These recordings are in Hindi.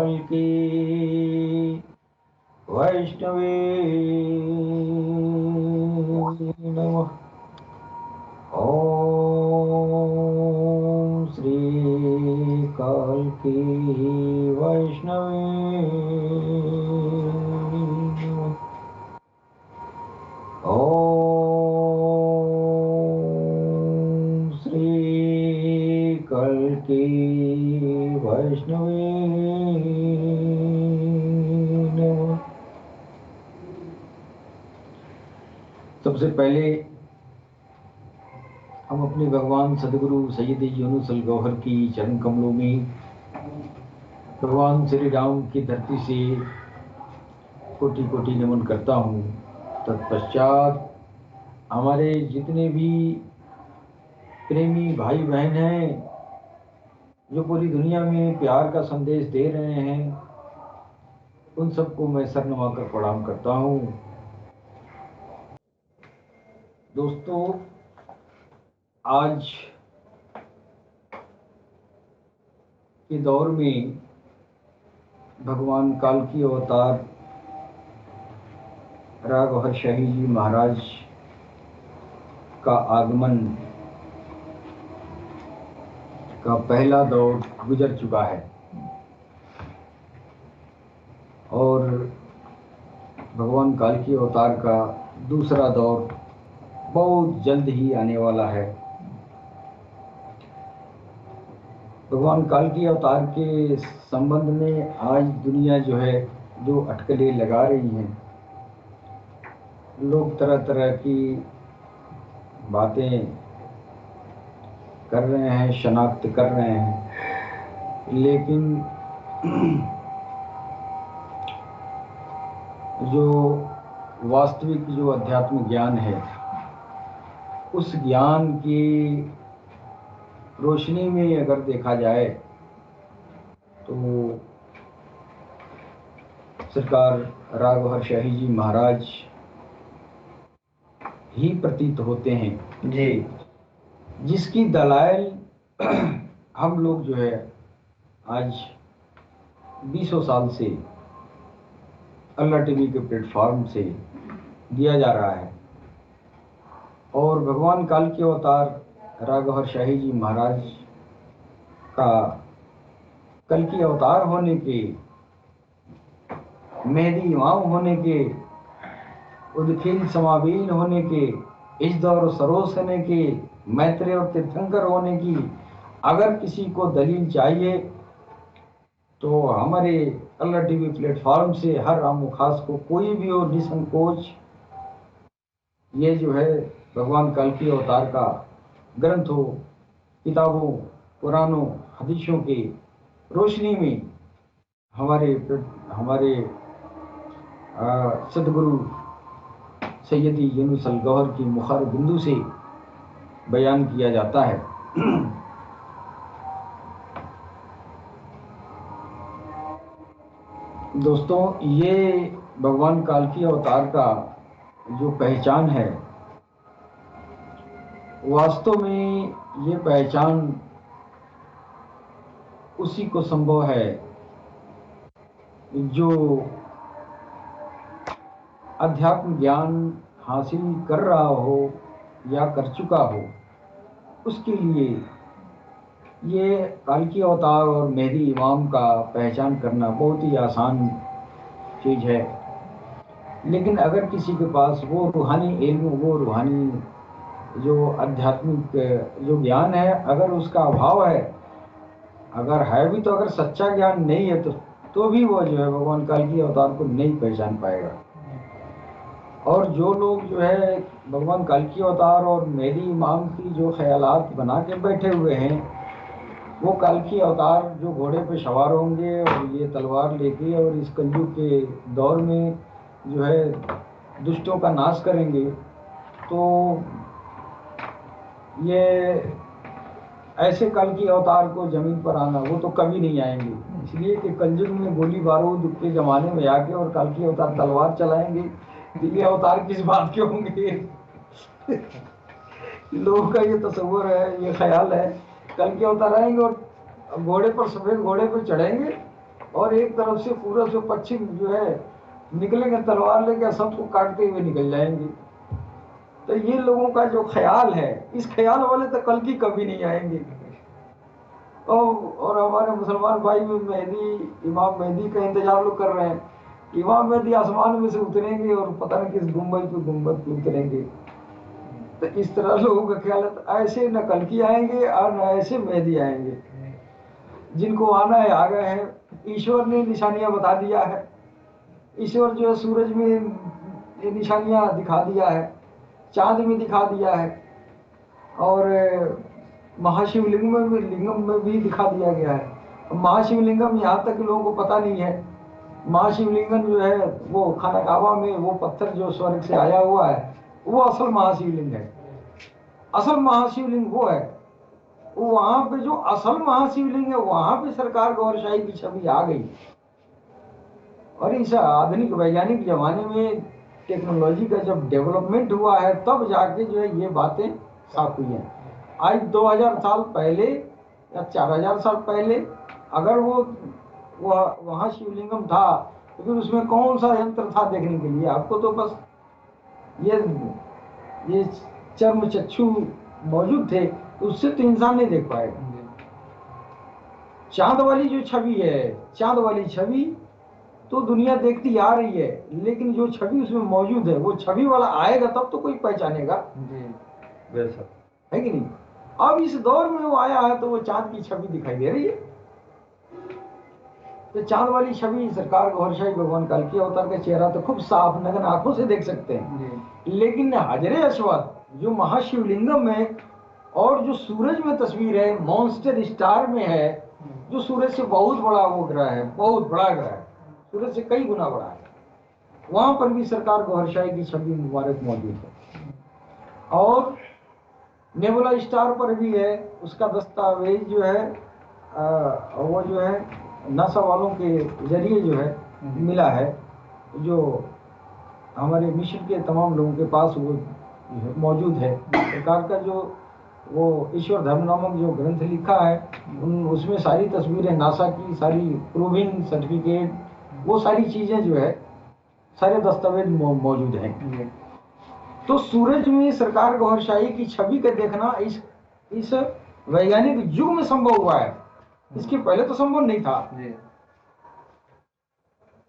काल की वैष्णवे नमः। ओम श्री काल की वैष्णवे नमः। ओम श्री काल की वैष्णवे नमः। सबसे पहले हम अपने भगवान सदगुरु सैयद यूनुस अल गौहर की चरण कमलों में भगवान श्री राम की धरती से कोटि कोटि नमन करता हूँ। तत्पश्चात हमारे जितने भी प्रेमी भाई बहन हैं जो पूरी दुनिया में प्यार का संदेश दे रहे हैं, उन सबको मैं सर नवाकर प्रणाम करता हूँ। दोस्तों, आज के दौर में भगवान काल की अवतार राघव शाही जी महाराज का आगमन का पहला दौर गुजर चुका है और भगवान काल की अवतार का दूसरा दौर बहुत जल्द ही आने वाला है। भगवान काल की अवतार के संबंध में आज दुनिया जो है जो अटकलें लगा रही हैं, लोग तरह तरह की बातें कर रहे हैं, शनाख्त कर रहे हैं, लेकिन जो वास्तविक जो अध्यात्म ज्ञान है, उस ज्ञान की रोशनी में अगर देखा जाए तो सरकार राघव शाही जी महाराज ही प्रतीत होते हैं जी, जिसकी दलाइल हम लोग जो है आज 20 साल से अल्लाह टीवी के प्लेटफॉर्म से दिया जा रहा है। और भगवान काल के अवतार राघव शाही जी महाराज का कल की अवतार होने के, मेहदी इमाम होने के, उदखिल समाबीन होने के, इस दौर सरोस होने के, मैत्रेय और तीर्थंकर होने की अगर किसी को दलील चाहिए तो हमारे अल्लाह टीवी प्लेटफॉर्म से हर आम खास को कोई भी हो निसंकोच ये जो है भगवान काल की अवतार का ग्रंथों, किताबों, पुराणों, हदीसों की रोशनी में हमारे सदगुरु सैयद यूनुस अल गौहर की मुखार बिंदु से बयान किया जाता है। दोस्तों, ये भगवान काल की अवतार का जो पहचान है, वास्तव में ये पहचान उसी को संभव है जो अध्यात्म ज्ञान हासिल कर रहा हो या कर चुका हो। उसके लिए ये काल की अवतार और मेहदी इमाम का पहचान करना बहुत ही आसान चीज़ है। लेकिन अगर किसी के पास वो रूहानी इल्म, वो रूहानी जो आध्यात्मिक जो ज्ञान है, अगर उसका अभाव है, अगर है भी तो अगर सच्चा ज्ञान नहीं है तो भी वो जो है भगवान काल की अवतार को नहीं पहचान पाएगा। और जो लोग जो है भगवान काल की अवतार और मेहदी इमाम की जो ख्यालात बना के बैठे हुए हैं, वो काल की अवतार जो घोड़े पे सवार होंगे और ये तलवार लेके और इस कलयुग के दौर में जो है दुष्टों का नाश करेंगे, तो ये ऐसे काल की अवतार को जमीन पर आना वो तो कभी नहीं आएंगे। इसलिए कि कलयुग में गोली बारूद के जमाने में आके और काल की अवतार तलवार चलाएंगे, ये अवतार किस बात के होंगे? लोगों का ये तस्वर है, ये ख्याल है, कल के अवतार आएंगे और घोड़े पर, सफेद घोड़े पर चढ़ेंगे और एक तरफ से पूरब से पश्चिम जो है निकलेंगे तलवार लेकर, सबको काटते हुए निकल जाएंगे। तो ये लोगों का जो ख्याल है, इस ख्याल वाले तो कल की कभी नहीं आएंगे। और हमारे मुसलमान भाई में मेहदी, इमाम मेहदी का इंतजार लोग कर रहे हैं। इमाम मेहदी आसमान में से उतरेंगे और पता नहीं किस गुंबद पे उतरेंगे। तो इस तरह लोगों का ख्याल है। तो ऐसे न कल की आएंगे और न ऐसे मेहदी आएंगे। जिनको आना है आ गए हैं। ईश्वर ने निशानियां बता दिया है। ईश्वर जो है सूरज में ये निशानियां दिखा दिया है, चांद में दिखा दिया है, और महाशिवलिंगम में भी दिखा दिया गया है। महाशिवलिंगम यहाँ तक लोगों को पता नहीं है। महाशिवलिंगम जो है वो खाना काबा में वो पत्थर जो स्वर्ग से आया हुआ है, वो असल महाशिवलिंग है। असल महाशिवलिंग वो है। वहां पे जो असल महाशिवलिंग है, वहां पे सरकार गौर शाही की छवि आ गई। और इस आधुनिक वैज्ञानिक जमाने में टेक्नोलॉजी का जब डेवलपमेंट हुआ है, तब जाके जो है ये बातें साफ हुई हैं। आज 2000 साल पहले या 4000 साल पहले अगर वो वहाँ शिवलिंगम था, तो फिर उसमें कौन सा यंत्र था देखने के लिए? आपको तो बस ये चर्म चक्षु मौजूद थे, उससे तो इंसान नहीं देख पाएगा। चांद वाली जो छवि है, चांद वाली छवि तो दुनिया देखती आ रही है, लेकिन जो छवि उसमें मौजूद है, वो छवि वाला आएगा तब तो कोई पहचानेगा। बेशक, है कि नहीं? अब इस दौर में वो आया है तो वो चांद की छवि दिखाई दे रही है। तो चांद वाली छवि सरकार गौर शाही भगवान कल्कि अवतार का चेहरा तो खूब साफ नग्न आंखों से देख सकते हैं। लेकिन हजरे अस्वद जो महाशिवलिंगम में और जो सूरज में तस्वीर है, मॉन्स्टर स्टार में है, जो सूरज से बहुत बड़ा वो ग्रह है, बहुत बड़ा ग्रह है, सूरज से कई गुना बड़ा है, वहां पर भी सरकार गौर शाही की छवि मुबारक मौजूद है। और नेबुला स्टार पर भी है। उसका दस्तावेज जो है वो जो है नासा वालों के जरिए जो है मिला है, जो हमारे मिशन के तमाम लोगों के पास वो मौजूद है। सरकार का जो वो ईश्वर धर्म नामक जो ग्रंथ लिखा है, उसमें सारी तस्वीरें नासा की, सारी प्रूविंग सर्टिफिकेट, वो सारी चीजें जो है सारे दस्तावेज मौजूद हैं। तो सूरज में सरकार गौर शाही की छवि का देखना इस वैज्ञानिक युग में संभव हुआ है। इसके पहले तो संभव नहीं था।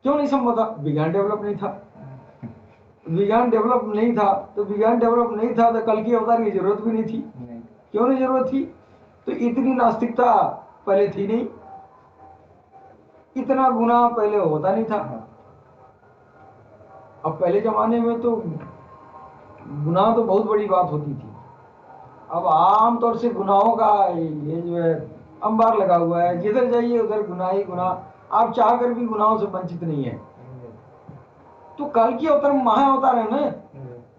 क्यों नहीं संभव था? विज्ञान डेवलप नहीं था। विज्ञान डेवलप नहीं था तो विज्ञान डेवलप नहीं था तो कल की अवतार की जरूरत भी नहीं थी। क्यों नहीं जरूरत थी? तो इतनी नास्तिकता पहले थी नहीं, इतना गुनाह पहले होता नहीं था। अब पहले जमाने में तो गुनाह तो बहुत बड़ी बात होती थी। अब आमतौर से गुनाहों का ये जो है अंबार लगा हुआ है, जिधर जाइए उधर गुनाह ही गुनाह। आप चाहकर भी गुनाहों से वंचित नहीं है। तो कल की अवतार महा अवतार है ना,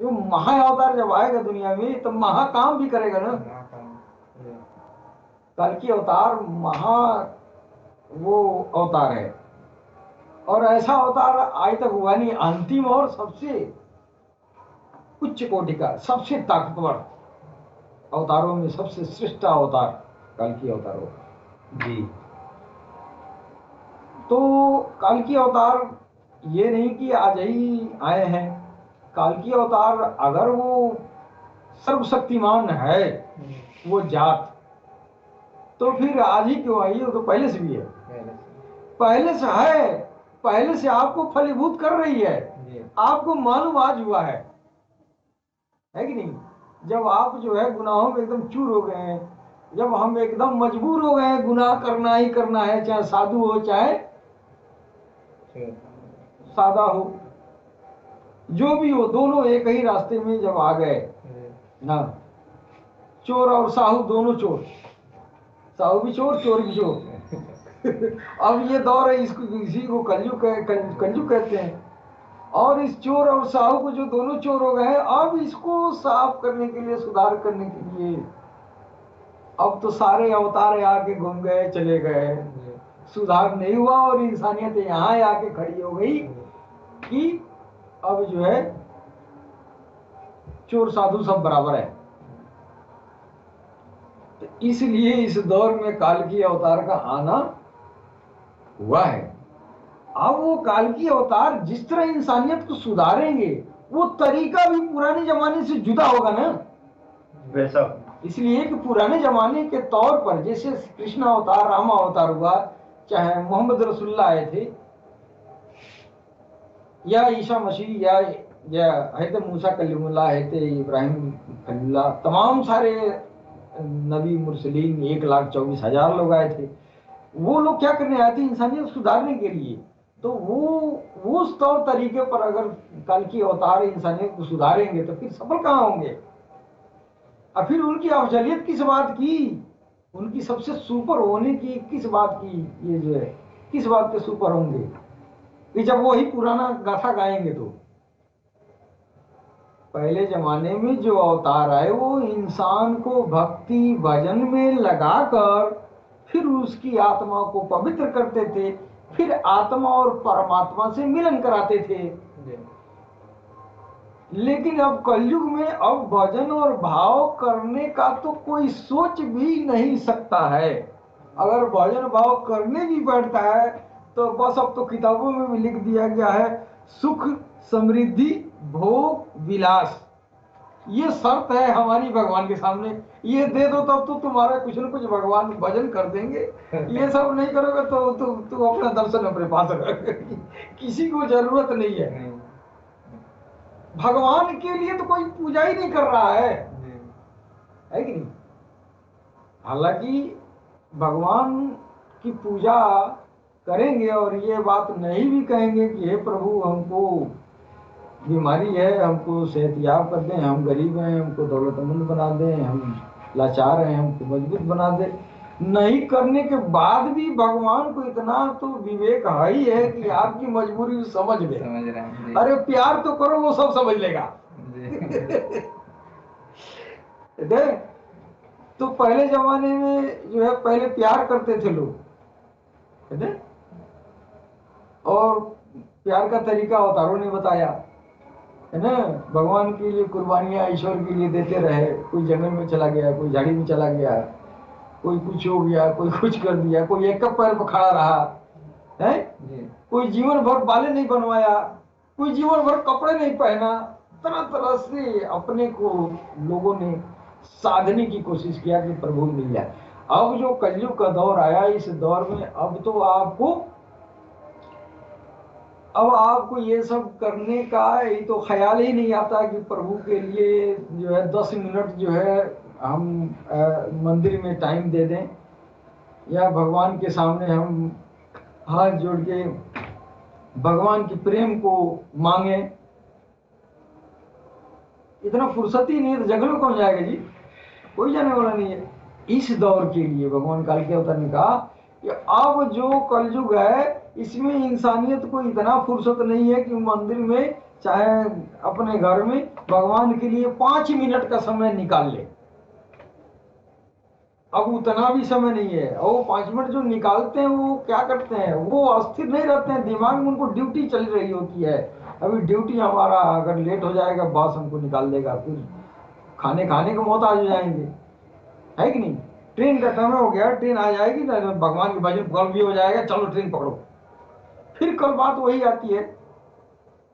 जो महा अवतार जब आएगा दुनिया में तो महा काम भी करेगा ना। कल की अवतार महा वो अवतार है, और ऐसा अवतार आज तक हुआ नहीं। अंतिम और सबसे उच्च कोटि का, सबसे ताकतवर अवतारों में सबसे श्रेष्ठ अवतार कल की अवतार होगा जी। तो कल की अवतार ये नहीं कि आज ही आए हैं। काल की अवतार अगर वो सर्वशक्तिमान है वो जात, तो फिर आज ही क्यों आई? वो तो पहले से भी है, पहले से है, पहले से आपको फलीभूत कर रही है। आपको मालूम आज हुआ है कि नहीं? जब आप जो है गुनाहों में एकदम चूर हो गए हैं, जब हम एकदम मजबूर हो गए हैं गुनाह करना ही करना है, चाहे साधु हो चाहे सादा हो, जो भी हो, दोनों एक ही रास्ते में जब आ गए ना, चोर और साहू दोनों चोर, साहू भी चोर, चोर भी चोर। अब ये दौर है, इसको इसी को कलयुग कहते हैं। और इस चोर और साहू को जो दोनों चोर हो गए, अब इसको साफ करने के लिए, सुधार करने के लिए अब तो सारे अवतार आके घूम गए, चले गए, सुधार नहीं हुआ। और इंसानियत यहाँ आके खड़ी हो गई कि अब जो है चोर साधु सब बराबर है। तो इसलिए इस दौर में काल की अवतार का आना हुआ है। अब वो काल की अवतार जिस तरह इंसानियत को सुधारेंगे, वो तरीका भी पुराने जमाने से जुदा होगा ना। वैसा इसलिए कि पुराने जमाने के तौर पर जैसे कृष्ण अवतार, राम अवतार हुआ, चाहे मोहम्मद रसूलुल्लाह आए थे, या ईसा मसीह, या हजरत मूसा कलीमुल्लाह, हजरत इब्राहिम खलीलुल्लाह, तमाम सारे नबी मुरसलीन 1,24,000 लोग आए थे। वो लोग क्या करने आए थे? इंसानियत सुधारने के लिए। तो वो उस तौर तरीके पर अगर कल की अवतार इंसानियत को सुधारेंगे तो फिर सफल कहाँ होंगे? और फिर उनकी अफजलियत किस बात की, उनकी सबसे सुपर होने की किस बात की, ये जो है किस बात के सुपर होंगे कि जब वही पुराना गाथा गाएंगे? तो पहले जमाने में जो अवतार आए वो इंसान को भक्ति भजन में लगाकर फिर उसकी आत्मा को पवित्र करते थे, फिर आत्मा और परमात्मा से मिलन कराते थे। लेकिन अब कलयुग में अब भजन और भाव करने का तो कोई सोच भी नहीं सकता है। अगर भजन भाव करने भी बैठता है तो बस अब तो किताबों में भी लिख दिया गया है, सुख समृद्धि भोग विलास, ये शर्त है हमारी भगवान के सामने। ये दे दो तब तो तुम्हारा कुछ न कुछ भगवान भजन कर देंगे। ये सब नहीं करोगे तो अपना दर्शन अपने पास रख, किसी को जरूरत नहीं है। भगवान के लिए तो कोई पूजा ही नहीं कर रहा है कि नहीं? हालांकि भगवान की पूजा करेंगे और ये बात नहीं भी कहेंगे कि हे प्रभु हमको बीमारी है, हमको सेहतयाब कर दें, हम गरीब हैं, हमको दौलतमंद बना दें, हम लाचार हैं, हमको मजबूत बना दें। नहीं करने के बाद भी भगवान को इतना तो विवेक है ही है कि आपकी मजबूरी समझ ले। अरे प्यार तो करो, वो सब समझ लेगा। दे तो पहले जमाने में जो है पहले प्यार करते थे लोग, और प्यार का तरीका अवतारों ने बताया है ना। भगवान के लिए कुर्बानियां ईश्वर के लिए देते रहे। कोई जंगल में चला गया, कोई झाड़ी में चला गया, कोई कुछ हो गया, कोई कुछ कर दिया, कोई एक पैर पर खड़ा रहा है, कोई जीवन भर बालें नहीं बनवाया, कोई जीवन भर कपड़े नहीं पहना। तरह तरह से अपने को लोगों ने साधने की कोशिश किया कि प्रभु मिल जाए। अब जो कलयुग का दौर आया, इस दौर में अब आपको ये सब करने का ये तो ख्याल ही नहीं आता कि प्रभु के लिए जो है 10 मिनट जो है हम मंदिर में टाइम दे दें, या भगवान के सामने हम हाथ जोड़ के भगवान के प्रेम को मांगे। इतना फुर्सत ही नहीं है तो जंगलों कौन जाएगा जी? कोई जाने वाला नहीं है। इस दौर के लिए भगवान काल के अवतार ने कहा कि अब जो कलयुग है इसमें इंसानियत को इतना फुर्सत नहीं है कि मंदिर में चाहे अपने घर में भगवान के लिए 5 मिनट का समय निकाल ले। अब उतना भी समय नहीं है। और वो 5 मिनट जो निकालते हैं वो क्या करते हैं? वो अस्थिर नहीं रहते हैं, दिमाग में उनको ड्यूटी चल रही होती है। अभी ड्यूटी हमारा अगर लेट हो जाएगा बॉस हमको निकाल देगा, फिर खाने को मोहताज हो जाएंगे, है कि नहीं? ट्रेन का समय हो गया, ट्रेन आ जाएगी ना, भगवान के भजन कॉल भी हो जाएगा, चलो ट्रेन पकड़ो, फिर कल बात वही आती है।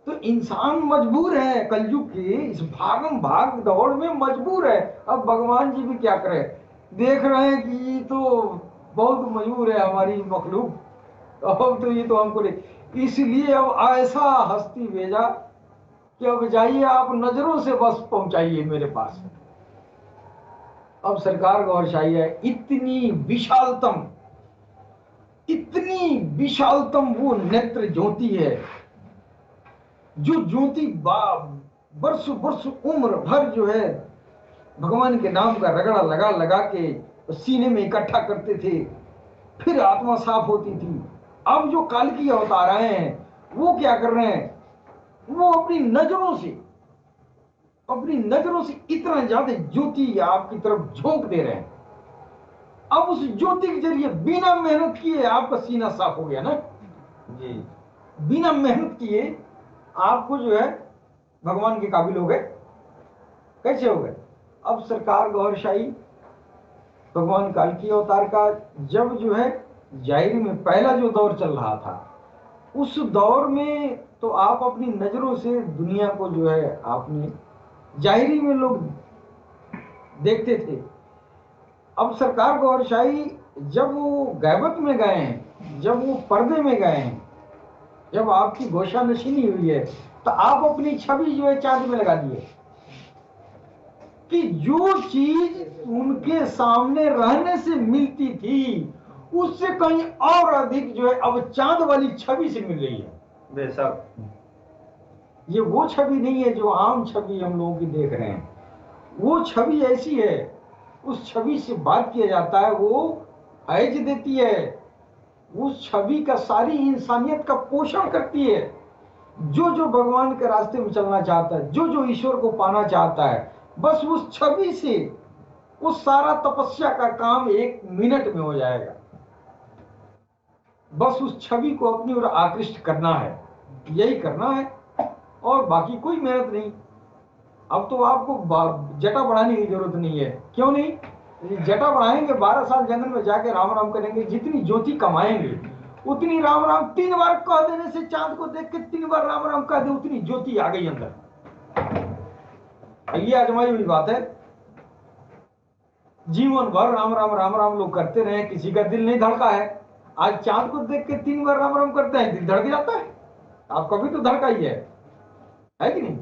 तो इंसान मजबूर है, कलयुग के इस भागम भाग दौड़ में मजबूर है। अब भगवान जी भी क्या करें, देख रहे हैं कि ये तो बहुत मजबूर है हमारी मखलूक, अब तो ये तो हमको नहीं। इसलिए अब ऐसा हस्ती भेजा कि अब जाइए आप नजरों से बस पहुंचाइए मेरे पास। अब सरकार गौरशाही है, इतनी विशालतम वो नेत्र ज्योति है, जो ज्योति वर्ष वर्ष उम्र भर जो है भगवान के नाम का रगड़ा लगा लगा के सीने में इकट्ठा करते थे, फिर आत्मा साफ होती थी। अब जो काल की अवतार आए हैं वो क्या कर रहे हैं? वो अपनी नजरों से इतना ज्यादा ज्योति आपकी तरफ झोंक दे रहे हैं। अब उस ज्योति के जरिए बिना मेहनत किए आपका सीना साफ हो गया ना जी। बिना मेहनत किए आपको जो है भगवान के काबिल हो गए। कैसे हो गए? अब सरकार गौरशाही भगवान काल की अवतार का जब जो है जाहिर में पहला जो दौर चल रहा था, उस दौर में तो आप अपनी नजरों से दुनिया को जो है आपने जाहिरी में लोग देखते थे। अब सरकार गौरशाही जब वो गैबत में गए हैं, जब वो पर्दे में गए हैं, जब आपकी गोशा नशीनी हुई है, तो आप अपनी छवि जो है चांद में लगा दिए कि जो चीज उनके सामने रहने से मिलती थी उससे कहीं और अधिक जो है अब चांद वाली छवि से मिल रही है। बेशक ये वो छवि नहीं है जो आम छवि हम लोगों की देख रहे हैं। वो छवि ऐसी है, उस छवि से बात किया जाता है, वो फैज देती है, उस छवि का सारी इंसानियत का पोषण करती है। जो जो भगवान के रास्ते में चलना चाहता है, जो जो ईश्वर को पाना चाहता है, बस उस छवि से उस सारा तपस्या का काम 1 मिनट में हो जाएगा। बस उस छवि को अपनी ओर आकृष्ट करना है, यही करना है और बाकी कोई मेहनत नहीं। अब तो आपको जटा बढ़ाने की जरूरत नहीं है। क्यों नहीं? जटा बढ़ाएंगे, 12 साल जंगल में जाके राम राम करेंगे, जितनी ज्योति कमाएंगे उतनी राम राम 3 बार कह देने से, चांद को देख के 3 बार राम राम कह दे, उतनी ज्योति आ गई अंदर। ये आजमाई हुई बात है। जीवन भर राम राम राम राम लोग करते रहे, किसी का दिल नहीं धड़का है। आज चांद को देख के 3 बार राम राम करते हैं, दिल धड़क जाता है। आप कभी तो धड़का ही है कि नहीं?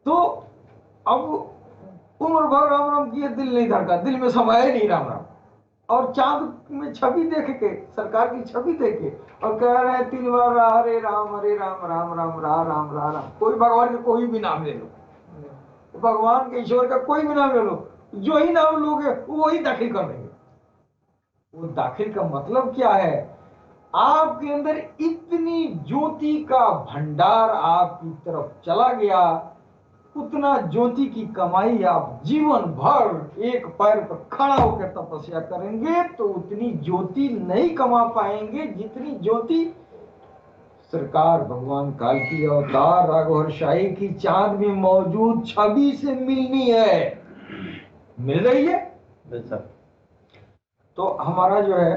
तो अब उम्र भर राम राम किए, दिल नहीं धड़का, दिल में समाया ही नहीं राम राम। और चांद में छवि देख के, सरकार की छवि देख के, और कह रहे हैं 3 बार हरे राम राम राम राम राम। कोई भगवान का कोई भी नाम ले लो, भगवान के ईश्वर का कोई भी नाम ले लो, जो ही नाम लोगे वो ही दाखिल कर देंगे। वो दाखिल का मतलब क्या है? आपके अंदर इतनी ज्योति का भंडार आपकी तरफ चला गया, उतना ज्योति की कमाई आप जीवन भर एक पैर पर खड़ा होकर तपस्या करेंगे तो उतनी ज्योति नहीं कमा पाएंगे जितनी ज्योति सरकार भगवान काल की अवतार राघवशाही की चांद में मौजूद छवि से मिलनी है। मिल रही है। तो हमारा जो है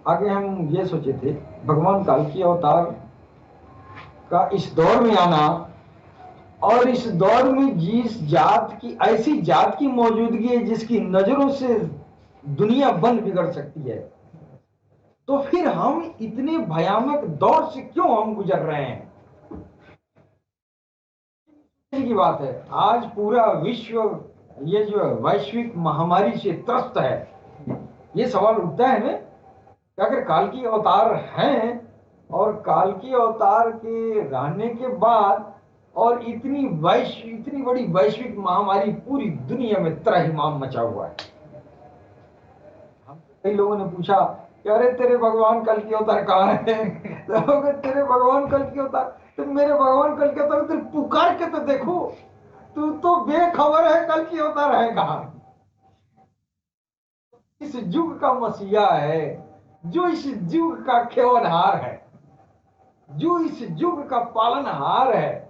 आगे हम ये सोचे थे, भगवान काल की अवतार का इस दौर में आना, और इस दौर में जिस जात की, ऐसी जात की मौजूदगी है जिसकी नजरों से दुनिया बन बिगड़ सकती है, तो फिर हम इतने भयानक दौर से क्यों हम गुजर रहे हैं? की बात है, आज पूरा विश्व ये जो वैश्विक महामारी से त्रस्त है। ये सवाल उठता है ना कि अगर काल की अवतार हैं और काल की अवतार के रहने के बाद और इतनी बड़ी वैश्विक महामारी पूरी दुनिया में त्राहिमाम मचा हुआ है। कई लोगों ने पूछा कि अरे तेरे भगवान कल की अवतार कहाँ है? तेरे भगवान कल की अवतार, तो मेरे भगवान कल की अवतार तो पुकार के तो देखो, तू तो बेखबर है कल की अवतार है कहाँ। इस युग का मसीहा है, जो इस युग का खेवनहार है, जो इस युग का पालनहार है,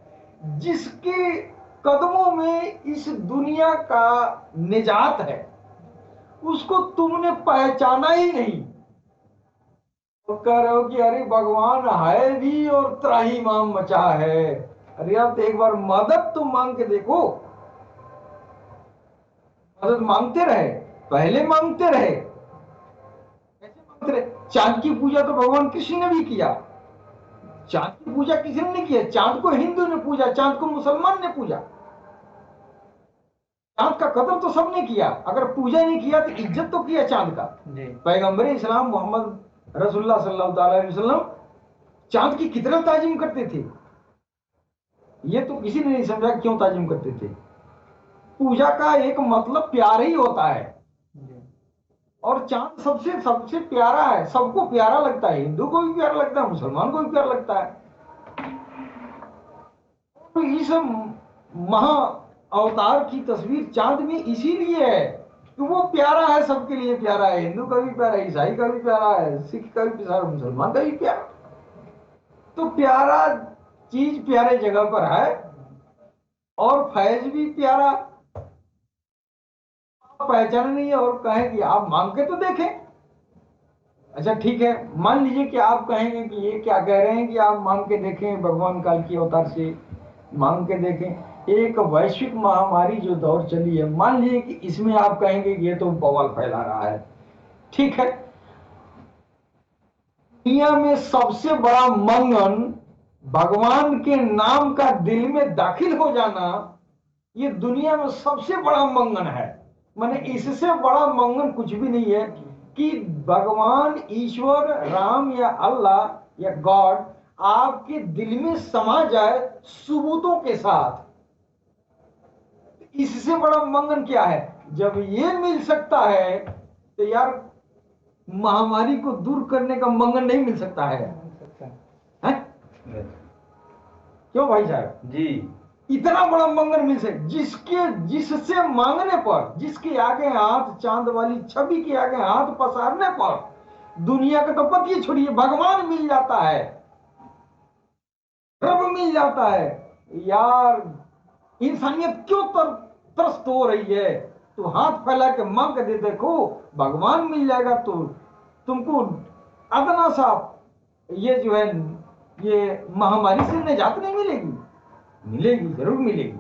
जिसके कदमों में इस दुनिया का निजात है, उसको तुमने पहचाना ही नहीं। तो कह रहे हो कि अरे भगवान है भी और त्राहिमाम मचा है। अरे आप एक बार मदद तो मांग के देखो। मदद मांगते रहे, पहले मांगते रहे। कैसे मांगते रहे? चांद की पूजा तो भगवान कृष्ण ने भी किया। चांद की पूजा किसी ने नहीं किया। चांद को हिंदू ने पूजा, चांद को मुसलमान ने पूजा। चांद का कदर तो सबने किया, अगर पूजा नहीं किया तो इज्जत तो किया चांद का। पैगंबर इस्लाम मोहम्मद रसूलुल्लाह सल्लल्लाहु अलैहि वसल्लम चांद की कितना ताजीम करते थे, ये तो किसी ने नहीं समझा क्यों ताजीम करते थे। पूजा का एक मतलब प्यार ही होता है, और चांद सबसे सबसे प्यारा है, सबको प्यारा लगता है। हिंदू को भी प्यारा लगता है, मुसलमान को भी प्यारा लगता है। तो इस महा अवतार की तस्वीर चांद में इसीलिए है कि वो प्यारा है, सबके लिए प्यारा है। हिंदू का भी प्यारा है, ईसाई का भी प्यारा है, सिख का भी प्यारा, मुसलमान का भी प्यारा। तो प्यारा चीज प्यारे जगह पर है, और फैज भी प्यारा। पहचान नहीं है और कहें कि आप मांग के तो देखें। अच्छा ठीक है, मान लीजिए कि आप कहेंगे कि ये क्या कह रहे हैं कि आप मांग के देखें, भगवान काल की अवतार से मांग के देखें, एक वैश्विक महामारी जो दौर चली है, मान लीजिए कि इसमें आप कहेंगे कि ये तो बवाल फैला रहा है। ठीक है, दुनिया में सबसे बड़ा मंगन भगवान के नाम का दिल में दाखिल हो जाना, ये दुनिया में सबसे बड़ा मंगन है। माने इससे बड़ा मंगन कुछ भी नहीं है कि भगवान ईश्वर राम या अल्लाह या गॉड आपके दिल में समा जाए सबूतों के साथ। इससे बड़ा मंगन क्या है? जब ये मिल सकता है तो यार महामारी को दूर करने का मंगन नहीं मिल सकता है? क्यों भाई साहब जी। इतना बड़ा मंगन मिल से जिससे मांगने पर, जिसके आगे हाथ, चांद वाली छवि के आगे हाथ पसारने पर दुनिया का तो पतिए छोड़िए, भगवान मिल जाता है, रब मिल जाता है। यार इंसानियत क्यों त्रस्त हो रही है? तो हाथ फैला के मांग के दे देखो, भगवान मिल जाएगा तो तुमको अदना सा ये जो है ये महामारी से निजात नहीं मिलेगी? मिलेगी, जरूर मिलेगी,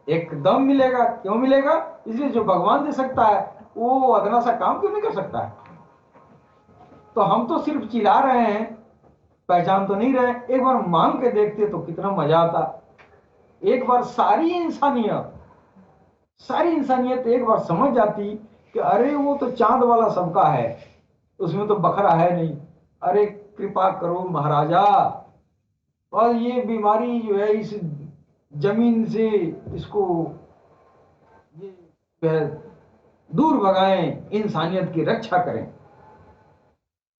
एकदम मिलेगा। क्यों मिलेगा? इसलिए जो भगवान दे सकता है वो अदना सा काम क्यों नहीं कर सकता है? तो हम तो सिर्फ चिल्ला रहे हैं, पहचान तो नहीं रहे। एक बार मांग के देखते तो कितना मजा आता। एक बार सारी इंसानियत एक बार समझ जाती कि अरे वो तो चांद वाला सबका है, उसमें तो बखरा है नहीं। अरे कृपा करो महाराजा, और ये बीमारी जो है इस जमीन से इसको ये जो है दूर भगाएं, इंसानियत की रक्षा करें।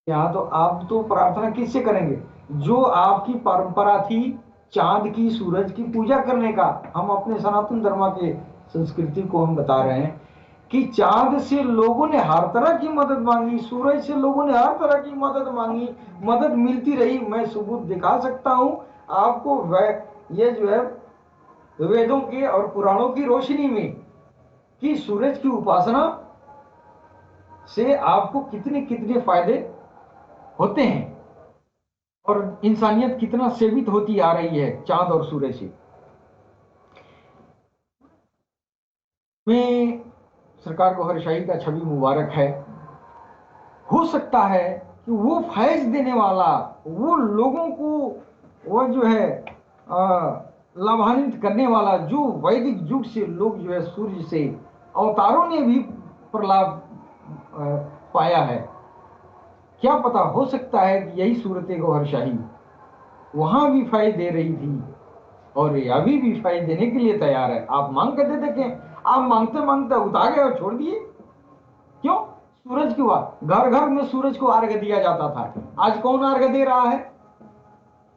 यहाँ तो आप तो प्रार्थना किससे करेंगे? जो आपकी परंपरा थी चांद की, सूरज की पूजा करने का, हम अपने सनातन धर्म के संस्कृति को हम बता रहे हैं कि चांद से लोगों ने हर तरह की मदद मांगी, सूरज से लोगों ने हर तरह की मदद मांगी, मदद मिलती रही। मैं सबूत दिखा सकता हूं आपको, ये जो है वेदों के और पुराणों की रोशनी में, कि सूरज की उपासना से आपको कितने कितने फायदे होते हैं और इंसानियत कितना सेवित होती आ रही है चांद और सूरज से। में सरकार को हरशाही का छवि मुबारक है। हो सकता है कि वो फैज देने वाला, वो लोगों को वो जो है लाभान्वित करने वाला, जो वैदिक युग से लोग जो है सूर्य से अवतारों ने भी प्रलाभ पाया है। क्या पता, हो सकता है कि यही सूरत गौहरशाही वहां भी फायदे दे रही थी और ये अभी भी फायदे देने के लिए तैयार है। आप मांग कर दे देखें। आप मांगते मांगते उठा गए और छोड़ दिए। क्यों? सूरज क्यों? घर घर में सूरज को अर्घ्य दिया जाता था, आज कौन अर्घ्य दे रहा है?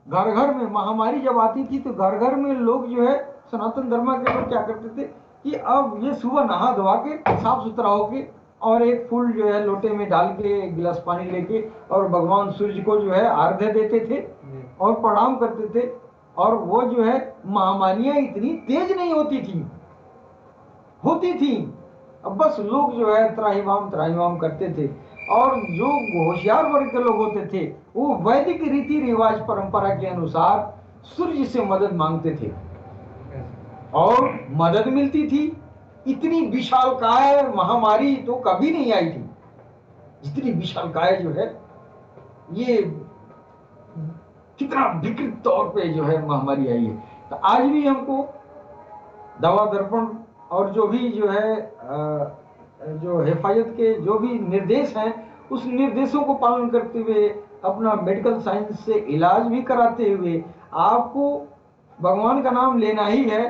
घर घर में महामारी जब आती थी तो घर घर में लोग जो है सनातन धर्म के लोग क्या करते थे कि अब ये सुबह नहा धोवा के साफ सुथरा होके और एक फूल जो है लोटे में डाल के एक गिलास पानी लेके और भगवान सूर्य को जो है अर्घ्य देते थे और प्रणाम करते थे। और वो जो है महामारियां इतनी तेज नहीं होती थी। अब बस लोग जो है त्राहिमाम करते थे। और जो होशियार वर्ग के लोग होते थे वो वैदिक रीति रिवाज परंपरा के अनुसार सूर्य से मदद मांगते थे और मदद मिलती थी। इतनी विशालकाय महामारी तो कभी नहीं आई थी जितनी विशालकाय जो है ये कितना विकृत तौर पे जो है महामारी आई है। तो आज भी हमको दवा दर्पण और जो भी जो है जो हिफाजत के जो भी निर्देश हैं उस निर्देशों को पालन करते हुए अपना मेडिकल साइंस से इलाज भी कराते हुए आपको भगवान का नाम लेना ही है,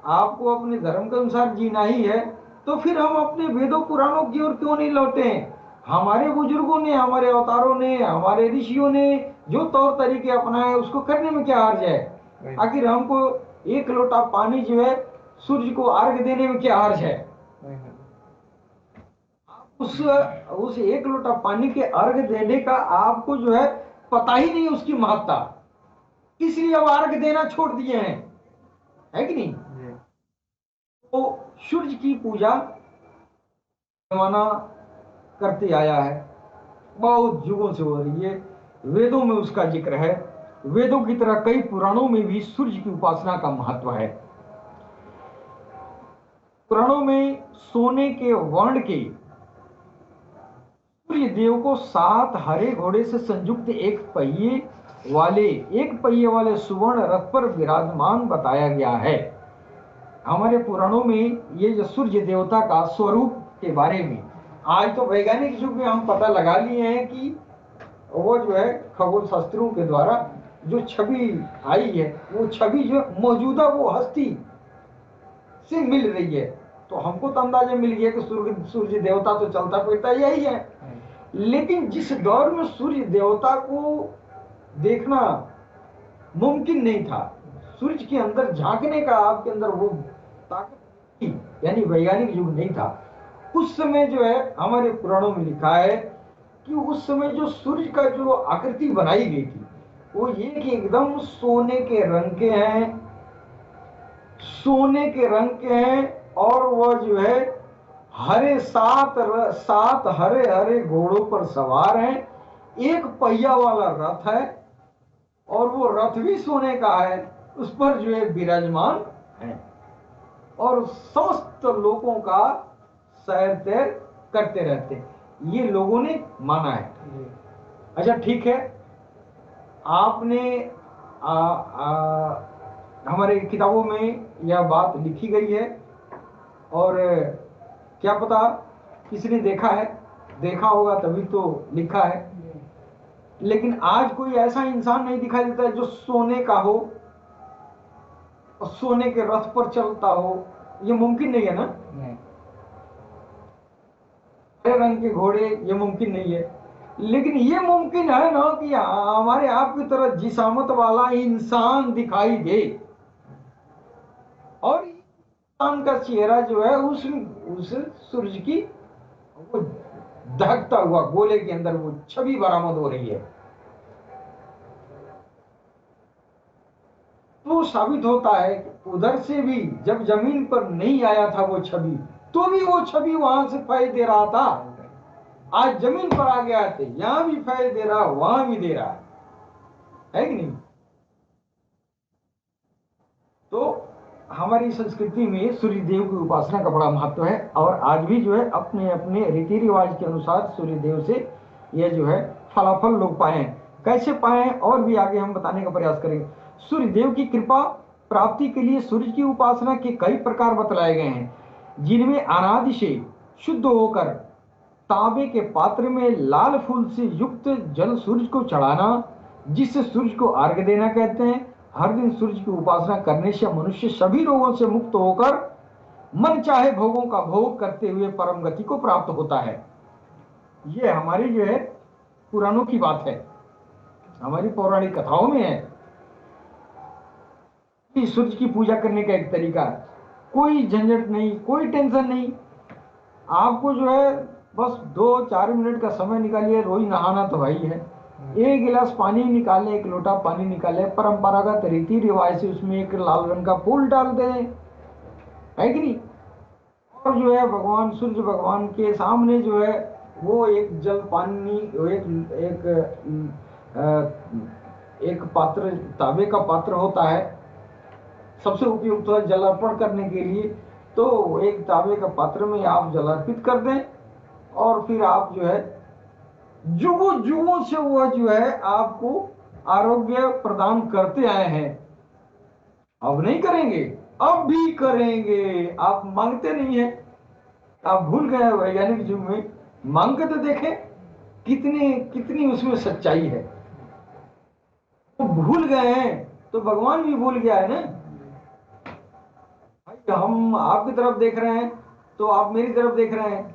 आपको अपने धर्म के अनुसार जीना ही है, तो फिर हम अपने वेदों पुराणों की ओर क्यों नहीं लौटे? हमारे बुजुर्गों ने, हमारे अवतारों ने, हमारे ऋषियों ने जो तौर तरीके अपनाए उसको करने में क्या हर्ज है? आखिर हमको एक लोटा पानी जो है सूर्य को अर्घ देने में क्या हर्ज है? उस एक लोटा पानी के अर्घ देने का आपको जो है पता ही नहीं उसकी महत्ता, इसलिए अब अर्घ देना छोड़ दिए हैं, है कि नहीं? तो सूर्य की पूजा जमाना करते आया है बहुत युगों से हो रही है। वेदों में उसका जिक्र है। वेदों की तरह कई पुराणों में भी सूर्य की उपासना का महत्व है। पुराणों में सोने के वर्ण के सूर्य देव को 7 हरे घोड़े से संयुक्त एक पहिए वाले सुवर्ण रथ पर विराजमान बताया गया है। हमारे पुराणों में ये जो सूर्य देवता का स्वरूप के बारे में आज तो वैज्ञानिक युग में हम पता लगा लिए हैं कि वो जो है खगोल शास्त्रियों के द्वारा जो छवि आई है, वो छवि जो मौजूदा वो हस्ती से मिल रही है। तो हमको तो अंदाजा मिल गया कि सूर्य देवता तो चलता फिरता यही है। लेकिन जिस दौर में सूर्य देवता को देखना मुमकिन नहीं था, सूर्य के अंदर झांकने का आपके अंदर वो ताकत, यानी वैज्ञानिक युग नहीं था, उस समय जो है हमारे पुराणों में लिखा है कि उस समय जो सूर्य का जो आकृति बनाई गई थी वो ये कि एकदम सोने के रंग के हैं, सोने के रंग के हैं, और वो जो है हरे सात हरे हरे घोड़ों पर सवार हैं, एक पहिया वाला रथ है और वो रथ भी सोने का है, उस पर जो है विराजमान है और समस्त लोगों का सैर तैर करते रहते। ये लोगों ने माना है। अच्छा ठीक है, आपने हमारे किताबों में यह बात लिखी गई है और क्या पता किसने देखा है, देखा होगा तभी तो लिखा है। लेकिन आज कोई ऐसा इंसान नहीं दिखाई देता जो सोने का हो और सोने के रथ पर चलता हो। ये मुमकिन नहीं है ना। हरे रंग के घोड़े ये मुमकिन नहीं है। लेकिन ये मुमकिन है ना कि हमारे आपकी तरह जिसामत वाला इंसान दिखाई दे और इंसान का चेहरा जो है उस सूरज की वो दहकता हुआ गोले के अंदर वो छवि बरामद हो रही है। तो साबित होता है कि उधर से भी जब जमीन पर नहीं आया था वो छवि, तो भी वो छवि वहां से फैल दे रहा था। आज जमीन पर आ गया थे, यहां भी फैल दे रहा, वहां भी दे रहा है कि नहीं। तो हमारी संस्कृति में सूर्य देव की उपासना का बड़ा महत्व है और आज भी जो है अपने अपने रीति रिवाज के अनुसार सूर्य देव से यह जो है फलाफल लोग पाए हैं। कैसे पाए हैं और भी आगे हम बताने का प्रयास करेंगे। सूर्य देव की कृपा प्राप्ति के लिए सूर्य की उपासना के कई प्रकार बतलाए गए हैं, जिनमें अनादि से शुद्ध होकर तांबे के पात्र में लाल फूल से युक्त जल सूर्य को चढ़ाना, जिससे सूर्य को अर्घ्य देना कहते हैं। हर दिन सूर्य की उपासना करने से मनुष्य सभी रोगों से मुक्त होकर मन चाहे भोगों का भोग करते हुए परम गति को प्राप्त होता है। ये हमारी जो है पुराणों की बात है, हमारी पौराणिक कथाओं में है कि सूर्य की पूजा करने का एक तरीका है। कोई झंझट नहीं, कोई टेंशन नहीं, आपको जो है बस 2-4 मिनट का समय निकालिए। रोज नहाना तो भाई है, एक गिलास पानी निकाले, एक लोटा पानी निकाले, परंपरागत रीति रिवाज से उसमें एक लाल रंग का फूल डाल दें, है कि नहीं। और जो है भगवान सूर्य भगवान के सामने जो है वो एक जल पानी एक एक पात्र तांबे का पात्र होता है, सबसे उपयुक्त है जल अर्पण करने के लिए। तो एक तांबे का पात्र में आप जल अर्पित कर दें और फिर आप जो है जुगों जुगों से वह जो है आपको आरोग्य प्रदान करते आए हैं। अब नहीं करेंगे, अब भी करेंगे। आप मांगते नहीं है, आप भूल गए वैज्ञानिक युग में। मांग के तो देखें कितनी कितनी उसमें सच्चाई है। तो भूल गए हैं तो भगवान भी भूल गया है ना। भाई हम आपकी तरफ देख रहे हैं तो आप मेरी तरफ देख रहे हैं,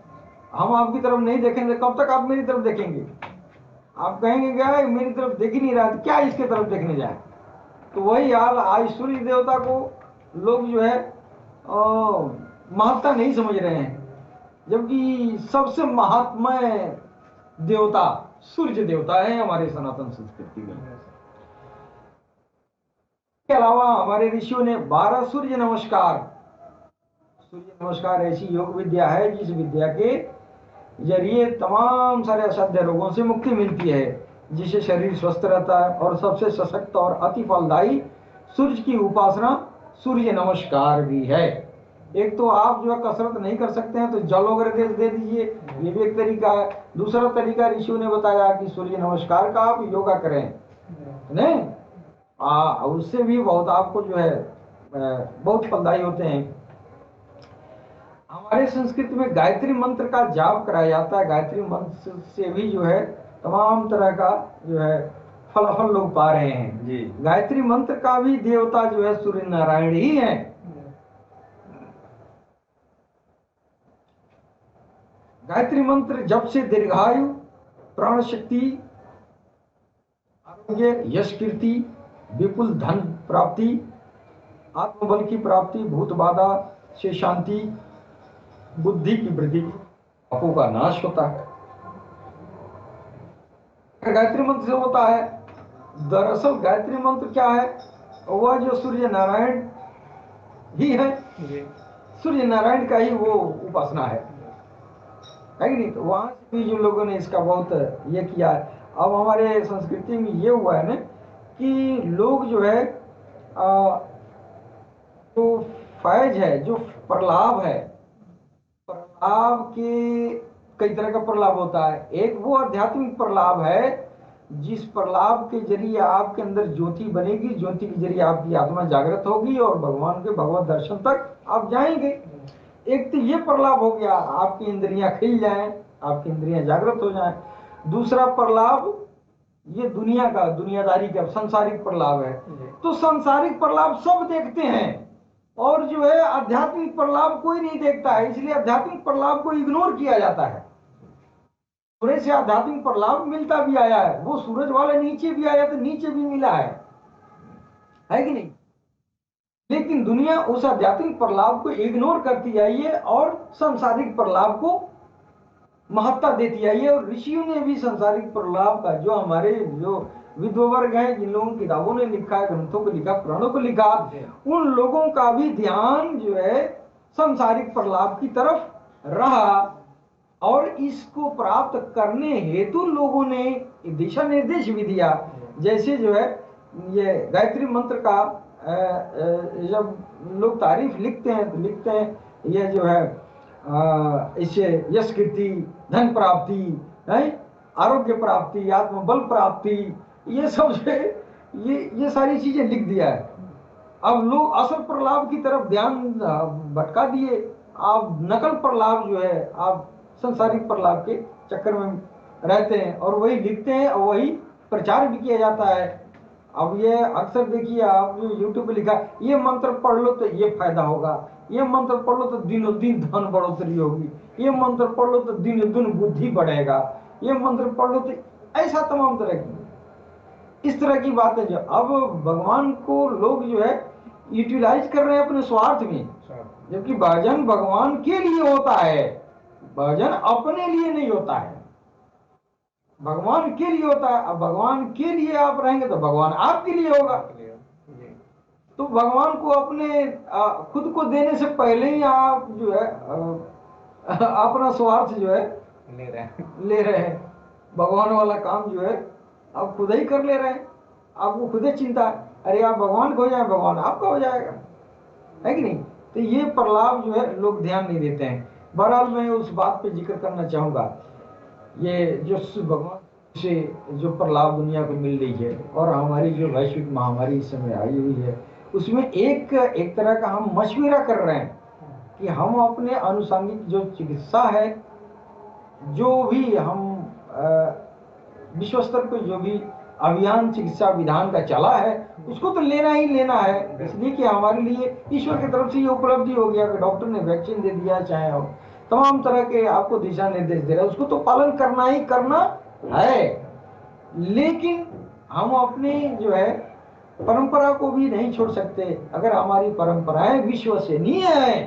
हम आपकी तरफ नहीं देखेंगे कब तक आप मेरी तरफ देखेंगे। आप कहेंगे क्या मेरी तरफ देख ही नहीं रहा, क्या इसके तरफ देखने जाए। तो वही हाल आज सूर्य देवता को लोग जो है महत्ता नहीं समझ रहे हैं, जबकि सबसे महात्मय देवता सूर्य देवता है हमारे सनातन संस्कृति में। इसके अलावा हमारे ऋषियों ने 12 सूर्य नमस्कार ऐसी योग विद्या है जिस विद्या के जरिए तमाम सारे असाध्य रोगों से मुक्ति मिलती है, जिससे शरीर स्वस्थ रहता है। और सबसे सशक्त और अति फलदायी सूर्य की उपासना सूर्य नमस्कार भी है। एक तो आप जो है कसरत नहीं कर सकते हैं तो जल वगैरह दे दीजिए, ये भी एक तरीका है। दूसरा तरीका ऋषियों ने बताया कि सूर्य नमस्कार का आप योगा करें, नहीं उससे भी बहुत आपको जो है बहुत फलदायी होते हैं। हमारे संस्कृति में गायत्री मंत्र का जाप कराया जाता है। गायत्री मंत्र से भी जो है तमाम तरह का जो है फलाफल लोग पा रहे हैं जी। गायत्री मंत्र का भी देवता जो है सूर्य नारायण ही है। गायत्री मंत्र जब से दीर्घायु, प्राण शक्ति, आरोग्य, यश कीर्ति, विपुल धन प्राप्ति, आत्मबल की प्राप्ति, भूत बाधा से शांति, बुद्धि की वृद्धि, पापों का नाश होता है। गायत्री मंत्र से होता है। दरअसल गायत्री मंत्र क्या है? वह जो सूर्य नारायण ही है, सूर्य नारायण का ही वो उपासना है कि नहीं? तो वहां से भी जो लोगों ने इसका बहुत ये किया है। अब हमारे संस्कृति में ये हुआ है ना कि लोग जो है जो फैज है, जो प्रलाभ है, प्रलाभ के कई तरह का प्रलाभ होता है। एक वो आध्यात्मिक प्रलाभ है जिस प्रलाभ के जरिए आपके अंदर ज्योति बनेगी, ज्योति के जरिए आपकी आत्मा जागृत होगी और भगवान के भगवत दर्शन तक आप जाएंगे। एक तो ये प्रलाभ हो गया, आपकी इंद्रियां खिल जाएं, आपकी इंद्रियां जागृत हो जाएं। दूसरा प्रलाभ ये दुनिया का, दुनियादारी का संसारिक प्रलाभ है। तो संसारिक प्रलाभ सब देखते हैं और जो है आध्यात्मिक प्रलाभ कोई नहीं देखता है, इसलिए आध्यात्मिक प्रलाभ को इग्नोर किया जाता है। सूरज से आध्यात्मिक प्रलाभ मिलता भी आया है, वो सूरज वाले नीचे भी आया तो नीचे भी मिला है कि नहीं? लेकिन दुनिया उस आध्यात्मिक प्रलाभ को इग्नोर करती आई है और सांसारिक प्रलाभ को महत्ता देती आई है। और ऋषियों ने भी सांसारिक प्रलाभ का, जो हमारे जो विद्ववर्ग हैं, जिन लोगों किताबों ने लिखा है, ग्रंथों को लिखा, पुराणों को लिखा, उन लोगों का भी ध्यान जो है सांसारिक प्रलाभ की तरफ रहा और इसको प्राप्त करने हेतु लोगों ने दिशा निर्देश भी दिया। जैसे जो है ये गायत्री मंत्र का जब लोग तारीफ लिखते हैं तो लिखते हैं ये जो है इससे यश कीर्ति, धन प्राप्ति, आरोग्य प्राप्ति, आत्मबल प्राप्ति, ये सब जो है ये सारी चीजें लिख दिया है। अब लोग असल प्रलाभ की तरफ ध्यान भटका दिए। आप नकल प्रलाभ जो है, आप संसारिक प्रलाभ के चक्कर में रहते हैं और वही लिखते हैं और वही प्रचार भी किया जाता है। अब ये अक्सर देखिए, आप जो यूट्यूब पे लिखा ये मंत्र पढ़ लो तो ये फायदा होगा, ये मंत्र पढ़ लो तो दिनों दिन धन बढ़ोतरी होगी, ये मंत्र पढ़ लो तो दिनों दिन बुद्धि बढ़ेगा, ये मंत्र पढ़ लो तो ऐसा तमाम तरह की इस तरह की बातें जो अब भगवान को लोग जो है यूटिलाइज कर रहे हैं अपने स्वार्थ में, जबकि भजन भगवान के लिए होता है, भजन अपने लिए नहीं होता है, भगवान के लिए होता है। अब भगवान के लिए आप रहेंगे तो भगवान आपके लिए होगा। तो भगवान को अपने खुद को देने से पहले ही आप जो है अपना स्वार्थ जो है ले रहे हैं। भगवान वाला काम जो है आप खुद ही कर ले रहे हैं, आपको खुद ही चिंता है, अरे आप भगवान को हो जाए, भगवान आपका हो जाएगा, है कि नहीं? तो ये प्रलाभ जो है लोग ध्यान नहीं देते हैं। बहरहाल मैं उस बात पे जिक्र करना चाहूंगा, ये जो भगवान से जो प्रलाभ दुनिया को मिल रही है और हमारी जो वैश्विक महामारी इस समय आई हुई है, उसमें एक तरह का हम मशविरा कर रहे हैं कि हम अपने आनुषंगिक जो चिकित्सा है, जो भी हम विश्व स्तर पर जो भी अभियान चिकित्सा विधान का चला है, उसको तो लेना ही लेना है, इसलिए कि हमारे लिए ईश्वर की तरफ से ये उपलब्धि हो गया कि डॉक्टर ने वैक्सीन दे दिया, चाहे हो तमाम तरह के आपको दिशा निर्देश दे रहे हैं, उसको तो पालन करना ही करना है। लेकिन हम अपनी जो है परंपरा को भी नहीं छोड़ सकते। अगर हमारी परंपराएं विश्वसनीय है,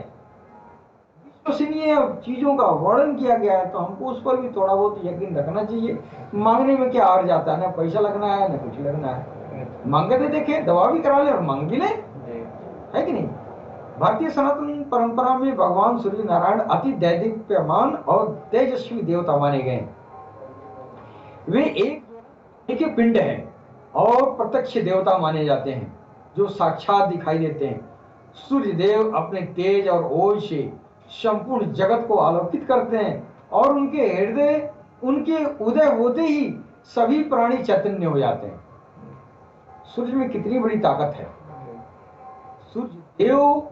विश्वसनीय चीजों का वर्णन किया गया है, तो हमको उस पर भी थोड़ा बहुत यकीन रखना चाहिए। मांगने में क्या हार जाता है, ना पैसा लगना है ना कुछ लगना है, मांगे तो देखे, दवा भी करा ले और मांग भी ले, है कि नहीं? भारतीय सनातन परंपरा में भगवान सूर्य नारायण अति दैदीप्यमान और तेजस्वी देवता माने गए। वे एक ही पिंड हैं और प्रत्यक्ष देवता माने जाते हैं जो साक्षात दिखाई देते हैं। सूर्य देव अपने तेज और ओज से संपूर्ण जगत को आलोकित करते हैं और उनके उदय होते ही सभी प्राणी चैतन्य हो जाते हैं। सूर्य में कितनी बड़ी ताकत है, सूर्य देव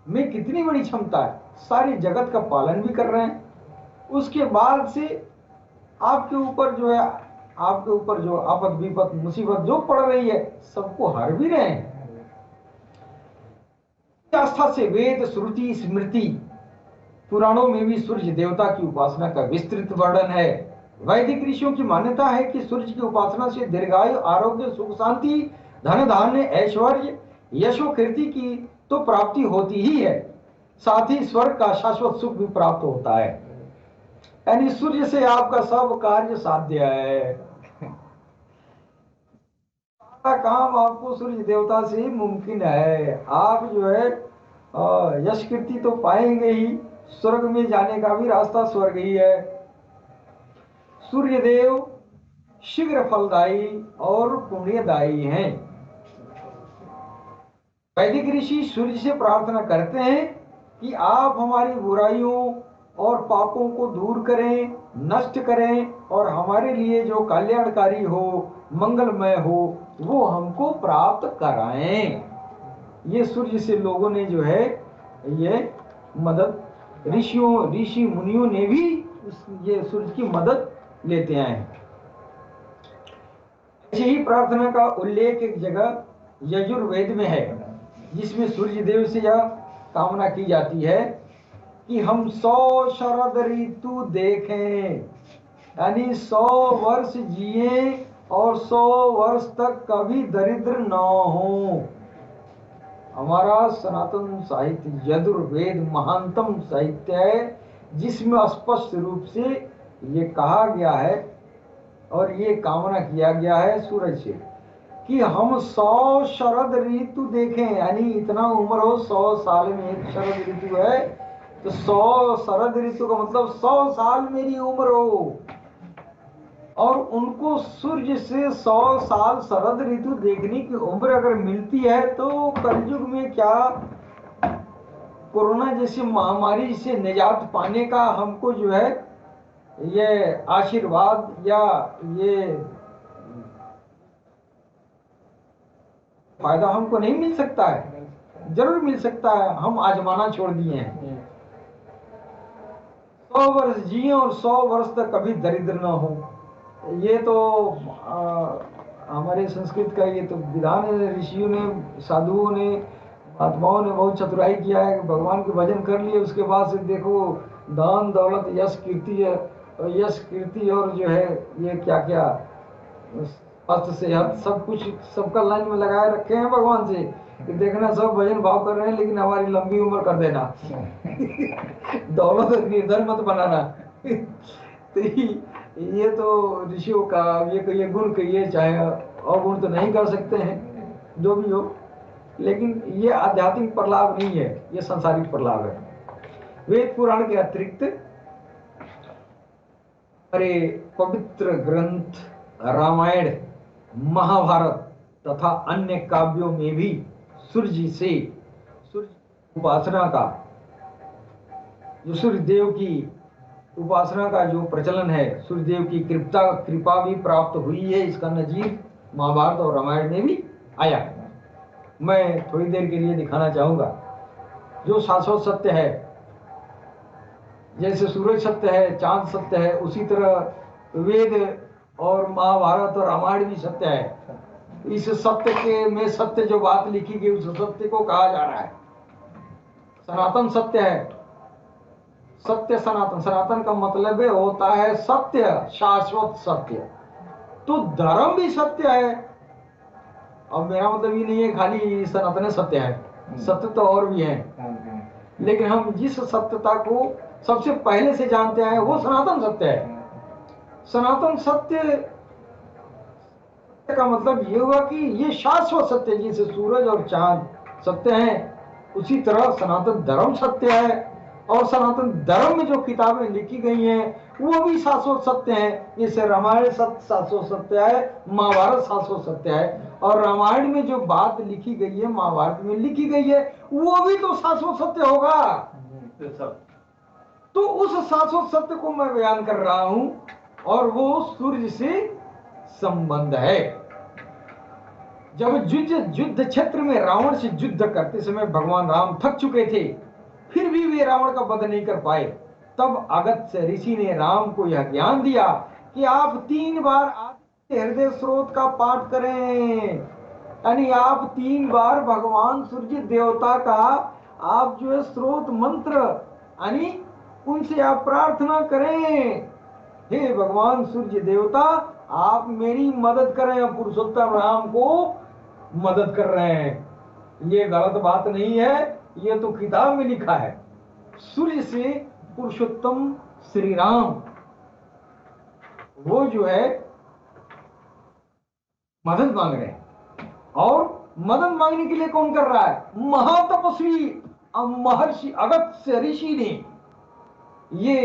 में कितनी बड़ी क्षमता है, सारी जगत का पालन भी कर रहे हैं। उसके बाद से आपके ऊपर जो आपद विपद मुसीबत जो पड़ रही है सबको हर भी रहे हैं। आस्था से वेद श्रुति स्मृति पुराणों में भी सूर्य देवता की उपासना का विस्तृत वर्णन है। वैदिक ऋषियों की मान्यता है कि सूर्य की उपासना से दीर्घायु आरोग्य सुख शांति धन धान्य ऐश्वर्य यशो कीर्ति की तो प्राप्ति होती ही है, साथ ही स्वर्ग का शाश्वत सुख भी प्राप्त होता है। यानी सूर्य से आपका सब कार्य साध्य है, सारा काम आपको सूर्य देवता से मुमकिन है। आप जो है यश कीर्ति तो पाएंगे ही, स्वर्ग में जाने का भी रास्ता स्वर्ग ही है। सूर्य देव शीघ्र फलदायी और पुण्यदायी हैं। वैदिक ऋषि सूर्य से प्रार्थना करते हैं कि आप हमारी बुराइयों और पापों को दूर करें, नष्ट करें और हमारे लिए जो कल्याणकारी हो मंगलमय हो वो हमको प्राप्त कराएं। ये सूर्य से लोगों ने जो है ये मदद, ऋषि मुनियों ने भी ये सूर्य की मदद लेते आए हैं। ऐसे ही प्रार्थना का उल्लेख एक जगह यजुर्वेद में है जिसमें सूर्य देव से यह कामना की जाती है कि हम 100 शरद ऋतु देखें, यानी 100 वर्ष जिए और 100 वर्ष तक कभी दरिद्र न हो। हमारा सनातन साहित्य यजुर्वेद महानतम साहित्य है जिसमें स्पष्ट रूप से ये कहा गया है और ये कामना किया गया है सूरज से कि हम 100 शरद ऋतु देखें, यानी इतना उम्र हो 100 साल में एक शरद ऋतु है तो 100 शरद ऋतु का मतलब 100 साल मेरी उम्र हो, और उनको सूर्य से 100 साल शरद ऋतु देखने की उम्र अगर मिलती है तो कलयुग में क्या कोरोना जैसी महामारी से निजात पाने का हमको जो है ये आशीर्वाद या ये फायदा हमको नहीं मिल सकता है? जरूर मिल सकता है, हम आजमाना छोड़ दिए हैं। 100 वर्ष जिए और 100 वर्ष तक कभी दरिद्र न हो, ये तो हमारे संस्कृत का ये तो विधान है। ऋषियों ने, साधुओं ने, महात्माओं ने बहुत चतुराई किया है, भगवान के भजन कर लिए, उसके बाद से देखो दान दौलत यश कीर्ति और जो है ये क्या क्या स्वास्थ्य सेहत सब कुछ सबका लाइन में लगाए रखे हैं भगवान से कि देखना सब भजन भाव कर रहे हैं लेकिन हमारी लंबी उम्र कर देना दौलत निर्धन मत बनाना तो ये तो ऋषियों का ये गुण कहिए, चाहे अवगुण तो नहीं कर सकते हैं जो भी हो, लेकिन ये आध्यात्मिक प्रलाभ नहीं है, ये सांसारिक प्रलाभ है। वेद पुराण के अतिरिक्त हमारे पवित्र ग्रंथ रामायण महाभारत तथा अन्य काव्यों में भी सूर्य उपासना का, जो सूर्य देव की उपासना का जो प्रचलन है, सूर्य देव की कृपा भी प्राप्त हुई है, इसका नजीर महाभारत और रामायण में भी आया है। मैं थोड़ी देर के लिए दिखाना चाहूंगा जो शाश्वत सत्य है। जैसे सूरज सत्य है, चांद सत्य है, उसी तरह वेद और महाभारत और रामायण भी सत्य है। इस सत्य के में सत्य जो बात लिखी गई उस सत्य को कहा जा रहा है सनातन सत्य है। सत्य सनातन, सनातन का मतलब होता है सत्य, शाश्वत सत्य। तो धर्म भी सत्य है। अब मेरा मतलब ये नहीं है खाली सनातन सत्य है, सत्य तो और भी है, लेकिन हम जिस सत्यता को सबसे पहले से जानते हैं वो सनातन सत्य है। सनातन सत्य का मतलब ये हुआ कि ये शाश्वत सत्य, जैसे सूरज और चांद सत्य हैं, उसी तरह सनातन धर्म सत्य है, और सनातन धर्म में जो किताबें लिखी गई हैं वो भी शाश्वत सत्य है। जैसे रामायण सत्य शाश्वत सत्य है, महाभारत शाश्वत सत्य है, और रामायण में जो बात लिखी गई है महाभारत में लिखी गई है वो भी तो शाश्वत सत्य होगा। तो उस शाश्वत सत्य को मैं बयान कर रहा हूं, और वो सूर्य से संबंध है। जब युद्ध क्षेत्र में रावण से युद्ध करते समय भगवान राम थक चुके थे, फिर भी वे रावण का वध नहीं कर पाए। तब अगस्त्य ऋषि ने राम को यह ज्ञान दिया कि आप 3 बार आदित्य हृदय स्रोत का पाठ करें, यानी आप 3 बार भगवान सूर्य देवता का आप जो है स्रोत मंत्र, यानी उनसे आप प्रार्थना करें, हे भगवान सूर्य देवता आप मेरी मदद करें। पुरुषोत्तम राम को मदद कर रहे हैं, ये गलत बात नहीं है, ये तो किताब में लिखा है। सूर्य से पुरुषोत्तम श्री राम वो जो है मदद मांग रहे हैं, और मदद मांगने के लिए कौन कर रहा है? महातपस्वी महर्षि अगस्त्य ऋषि ने ये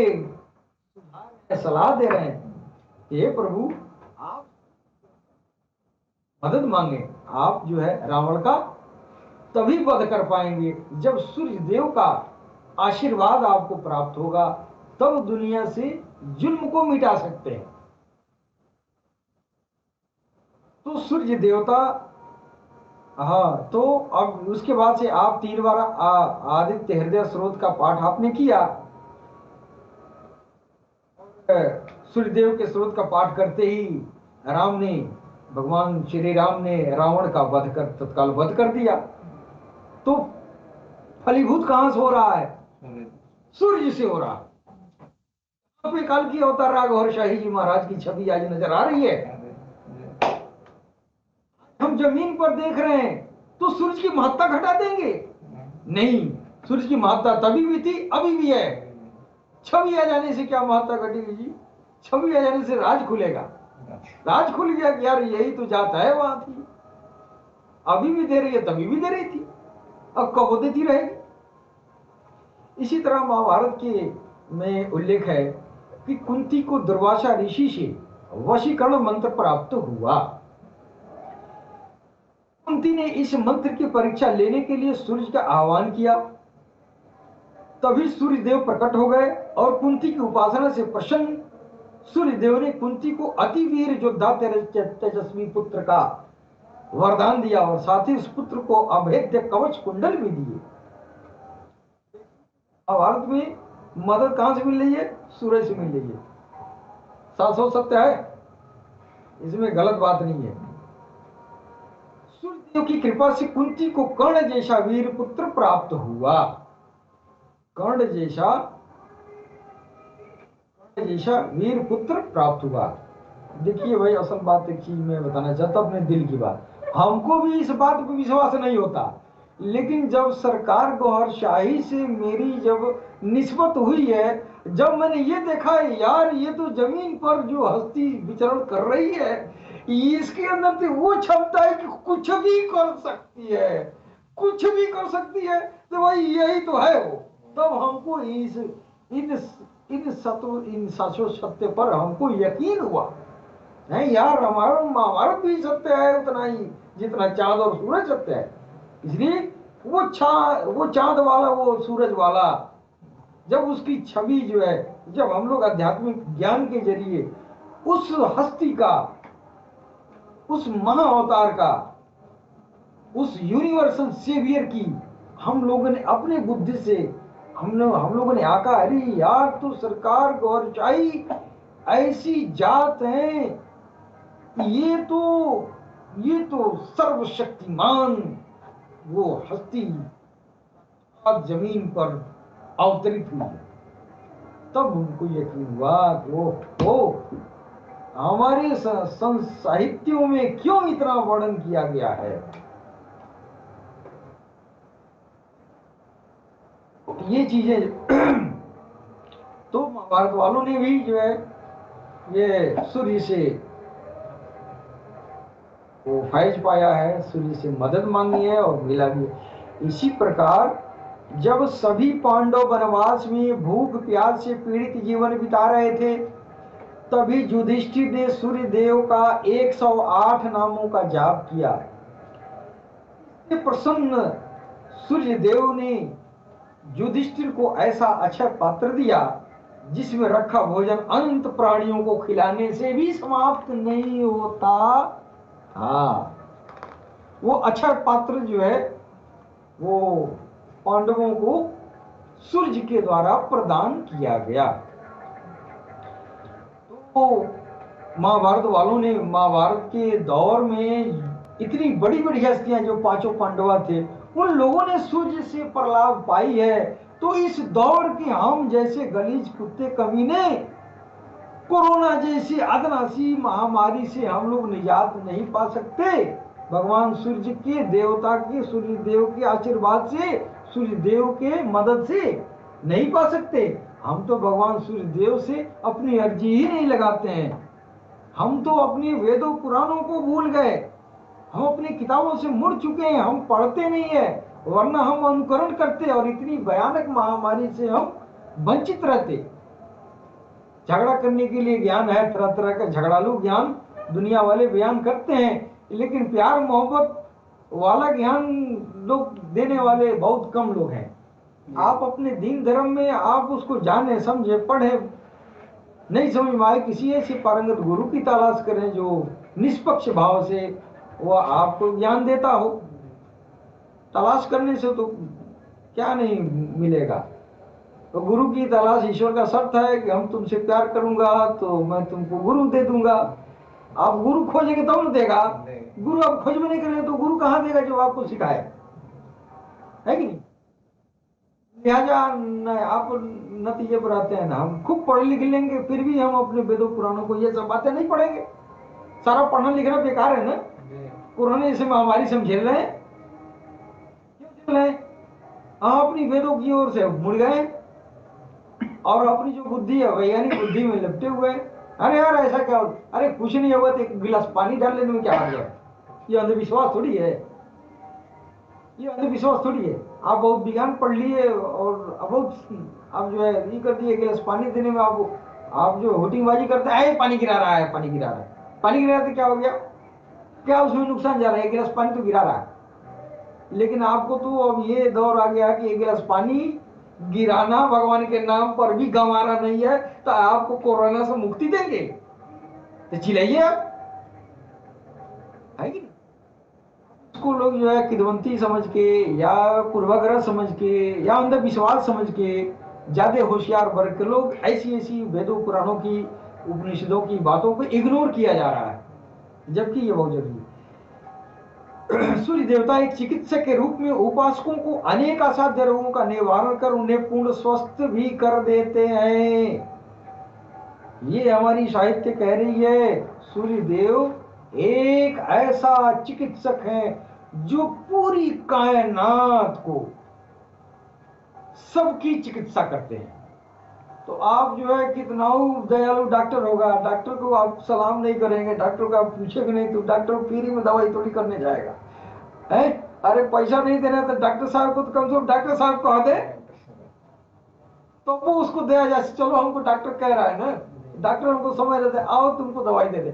सलाह दे रहे हैं, हे प्रभु आप मदद मांगे, आप जो है रावण का तभी वध कर पाएंगे जब सूर्य देव का आशीर्वाद आपको प्राप्त होगा, तब दुनिया से जुल्म को मिटा सकते हैं। तो सूर्य देवता, हाँ, तो अब उसके बाद से आप 3 बार आदित्य हृदय स्रोत का पाठ आपने किया, सूर्यदेव के स्रोत का पाठ करते ही राम ने, भगवान श्री राम ने रावण का वध कर तत्काल वध कर दिया। तो फलीभूत कहां से हो रहा है? सूर्य से हो रहा है। काल की अवतार राघव शाही जी महाराज की छवि आज नजर आ रही है। हम जमीन पर देख रहे हैं तो सूर्य की महत्ता घटा देंगे? नहीं, सूर्य की महत्ता तभी भी थी, अभी भी है। छवि आ जाने से क्या महत्ता घटेगी जी? छवि आ जाने से राज खुलेगा। राज खुल गया कि यार यही तो जाता है, वहां थी, अभी भी दे रही है, तभी भी दे रही थी, अब कब देती रहेगी। इसी तरह महाभारत के में उल्लेख है कि कुंती को दुर्वासा ऋषि से वशीकरण मंत्र प्राप्त हुआ। कुंती ने इस मंत्र की परीक्षा लेने के लिए सूर्य का आह्वान किया, तभी सूर्य देव प्रकट हो गए और कुंती की उपासना से प्रसन्न सूर्य देव ने कुंती को अति वीर योद्धा तेजस्वी पुत्र का वरदान दिया, और साथ ही उस पुत्र को अभेद्य कवच कुंडल भी दिए। भारत में मदद कहां से मिल रही है? सूर्य से मिल रही है। शाश्वत सत्य है, इसमें गलत बात नहीं है। सूर्य देव की कृपा से कुंती को कर्ण जैसा वीर पुत्र प्राप्त हुआ। कर्ण जैसा वीर पुत्र प्राप्त हुआ। देखिए भाई, असल बात एक चीज मैं बताना चाहता हूं अपने दिल की बात। हमको भी इस बात पर विश्वास नहीं होता, लेकिन जब सरकार गौहर शाही से मेरी जब निस्बत हुई है, जब मैंने ये देखा यार ये तो जमीन पर जो हस्ती विचरण कर रही है, इसके अंदर तो वो क्षमता है कि कुछ भी कर सकती है, कुछ भी कर सकती है, तो भाई यही तो है वो। तब हमको इन शाश्वत सत्य पर हमको यकीन हुआ। नहीं यार, रामायण महाभारत भी सत्य है उतना ही जितना चांद और सूरज सत्य है। इसलिए वो चांद वाला, वो सूरज वाला, जब उसकी छवि जो है, जब हम लोग आध्यात्मिक ज्ञान के जरिए उस हस्ती का, उस महाअवतार का, उस यूनिवर्सल सेवियर की हम लोगों ने अपने बुद्धि से हम लोगों ने आका, अरे यार तो सरकार गौरशाही ऐसी जात है, ये तो सर्वशक्तिमान वो हस्ती अब जमीन पर अवतरित हुई है। तब उनको यकीन हुआ कि वो हमारे साहित्यों में क्यों इतना वर्णन किया गया है। ये चीजें तो महाभारत वालों ने भी जो है ये सूर्य से वो फैज पाया है, सूर्य से मदद मांगी है और मिला भी है। इसी प्रकार जब सभी पांडव वनवास में भूख प्यास से पीड़ित जीवन बिता रहे थे, तभी युधिष्ठिर ने सूर्य देव का 108 नामों का जाप किया। प्रसन्न सूर्य देव ने युधिष्ठिर को ऐसा अच्छा पात्र दिया जिसमें रखा भोजन अनंत प्राणियों को खिलाने से भी समाप्त नहीं होता। हाँ, वो अच्छा पात्र जो है वो पांडवों को सूर्य के द्वारा प्रदान किया गया। तो महाभारत वालों ने महाभारत के दौर में इतनी बड़ी बड़ी हस्तियां जो पांचों पांडवा थे, उन लोगों ने सूर्य से प्रलाभ पाई है। तो इस दौर के हम जैसे गलीज कुत्ते कमीने कोरोना जैसी अदनासी महामारी से हम लोग निजात नहीं पा सकते। भगवान सूर्य के देवता के सूर्य देव के आशीर्वाद से, सूर्य देव के मदद से नहीं पा सकते। हम तो भगवान सूर्य देव से अपनी अर्जी ही नहीं लगाते हैं। हम तो अपने वेदों पुराणों को भूल गए, हम अपनी किताबों से मुड़ चुके हैं, हम पढ़ते नहीं है, वरना हम अनुकरण करते और इतनी भयानक महामारी से हम वंचित रहते। झगड़ा करने के लिए ज्ञान है, तरह तरह का झगड़ालू ज्ञान दुनिया वाले बयान करते हैं, लेकिन प्यार मोहब्बत वाला ज्ञान लोग देने वाले बहुत कम लोग हैं। आप अपने दीन धर्म में आप उसको जाने समझे पढ़े, नहीं समझ में आए किसी ऐसे पारंगत गुरु की तलाश करें जो निष्पक्ष भाव से वो आपको ज्ञान देता हो। तलाश करने से तो क्या नहीं मिलेगा। तो गुरु की तलाश, ईश्वर का शर्त है कि हम तुमसे प्यार करूंगा तो मैं तुमको गुरु दे दूंगा। आप गुरु खोजेंगे तब तो देगा, गुरु आप खोज में नहीं करेंगे तो गुरु कहां देगा जो आपको सिखाए, है कि नहीं। लिहाजा आप नतीजे पर आते हैं ना, हम खूब पढ़ लिख लेंगे फिर भी हम अपने वेदों पुराणों को ये सब बातें नहीं पढ़ेंगे। सारा पढ़ना लिखना बेकार है ना। पुराने जैसे महामारी से हम झेल रहे हैं, क्यों झेल रहे हैं? हम अपनी वेदों की ओर से मुड़ गए और अपनी जो बुद्धि है वैज्ञानिक बुद्धि में लिपटे हुए। अरे यार ऐसा क्या हो, अरे कुछ नहीं होगा तो एक गिलास पानी डाल लेने में क्या आ गया। ये अंधविश्वास थोड़ी है, ये अंधविश्वास थोड़ी है। आप बहुत विज्ञान पढ़ लिए और बहुत आप जो है ये कर दिए, गिलास पानी देने में आप जो होटिंगबाजी करते हैं, पानी गिरा रहा है, पानी गिरा रहा है, पानी गिरा तो क्या हो गया, क्या उसमें नुकसान जा रहा है, गिलास पानी तो गिरा रहा है। लेकिन आपको तो अब ये दौर आ गया कि एक गिलास पानी गिराना भगवान के नाम पर भी गंवारा नहीं है, तो आपको कोरोना से मुक्ति देंगे तो चिल्लाइए आप, है कि नहीं। उसको लोग जो है किदवंती समझ के या पूर्वाग्रह समझ के या अंधविश्वास समझ के ज्यादा होशियार वर्ग के लोग ऐसी ऐसी वेदों पुराणों की उपनिषदों की बातों को इग्नोर किया जा रहा है, जबकि ये बहुत जरूरी है। सूर्य देवता एक चिकित्सक के रूप में उपासकों को अनेक असाध्य रोगों का निवारण कर उन्हें पूर्ण स्वस्थ भी कर देते हैं। ये हमारी साहित्य कह रही है, सूर्य देव एक ऐसा चिकित्सक है जो पूरी कायनात को सबकी चिकित्सा करते हैं। तो आप जो है कितना दयालु डॉक्टर होगा, डॉक्टर को आप सलाम नहीं करेंगे, डॉक्टर को आप पूछेंगे नहीं तो डॉक्टर फ्री में दवाई थोड़ी करने जाएगा है। अरे पैसा नहीं देना तो डॉक्टर साहब को तो कम से कम डॉक्टर साहब कह दे तो वो उसको दिया जाए, चलो हमको डॉक्टर कह रहा है ना, डॉक्टर हमको समझ रहे थे, आओ तुमको दवाई दे दे।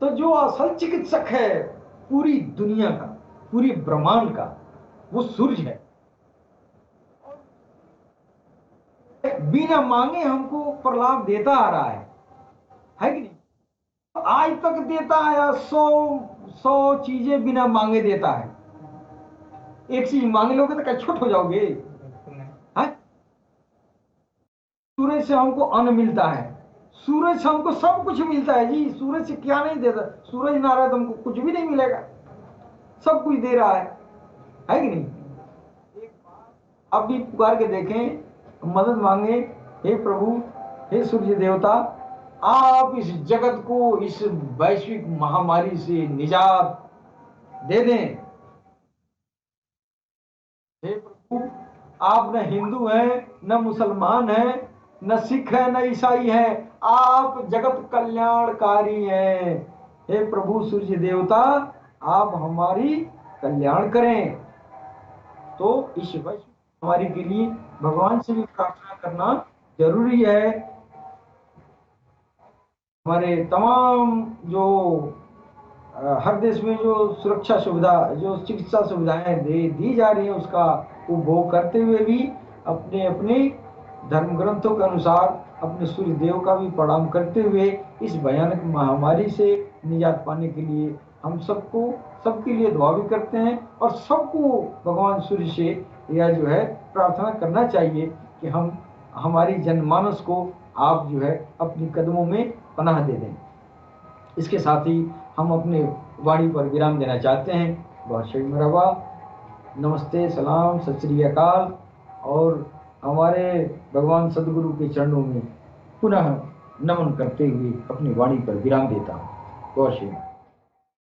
तो जो असल चिकित्सक है पूरी दुनिया का, पूरी ब्रह्मांड का, वो सूर्य है। बिना मांगे हमको प्रलाभ देता आ रहा है कि नहीं। आज तक देता आया, 100 चीजें बिना मांगे देता है। एक चीज मांग लोगे तो क्या छोट हो जाओगे। सूरज से हमको अन्न मिलता है, सूरज से हमको सब कुछ मिलता है जी। सूरज से क्या नहीं देता, सूरज ना रहा तो हमको कुछ भी नहीं मिलेगा, सब कुछ दे रहा है कि नहीं। अब भी पुकार के देखें, मदद मांगे, हे प्रभु, हे सूर्य देवता, आप इस जगत को इस वैश्विक महामारी से निजात दे दें। हे प्रभु, आप न हिंदू हैं, न मुसलमान हैं, न सिख है, न ईसाई है, आप जगत कल्याणकारी हैं। हे प्रभु सूर्य देवता, आप हमारी कल्याण करें। तो इस वैश्विक महामारी के लिए भगवान से भी प्रार्थना करना जरूरी है। हमारे तमाम जो हर देश में जो सुरक्षा सुविधा, जो चिकित्सा सुविधाएं दी जा रही हैं, उसका उपभोग करते हुए भी अपने अपने धर्म ग्रंथों के अनुसार अपने सूर्य देव का भी प्रणाम करते हुए इस भयानक महामारी से निजात पाने के लिए हम सबके लिए दुआ भी करते हैं, और सबको भगवान सूर्य से यह जो है प्रार्थना करना चाहिए कि हमारी जनमानस को आप जो है अपनी कदमों में पनाह दे दें। इसके साथ ही हम अपने वाणी पर विराम देना चाहते हैं। बहुत शही मरहबा, नमस्ते, सलाम, सत श्री अकाल, और हमारे भगवान सदगुरु के चरणों में पुनः नमन करते हुए अपनी वाणी पर विराम देता हूँ। बहुत शही।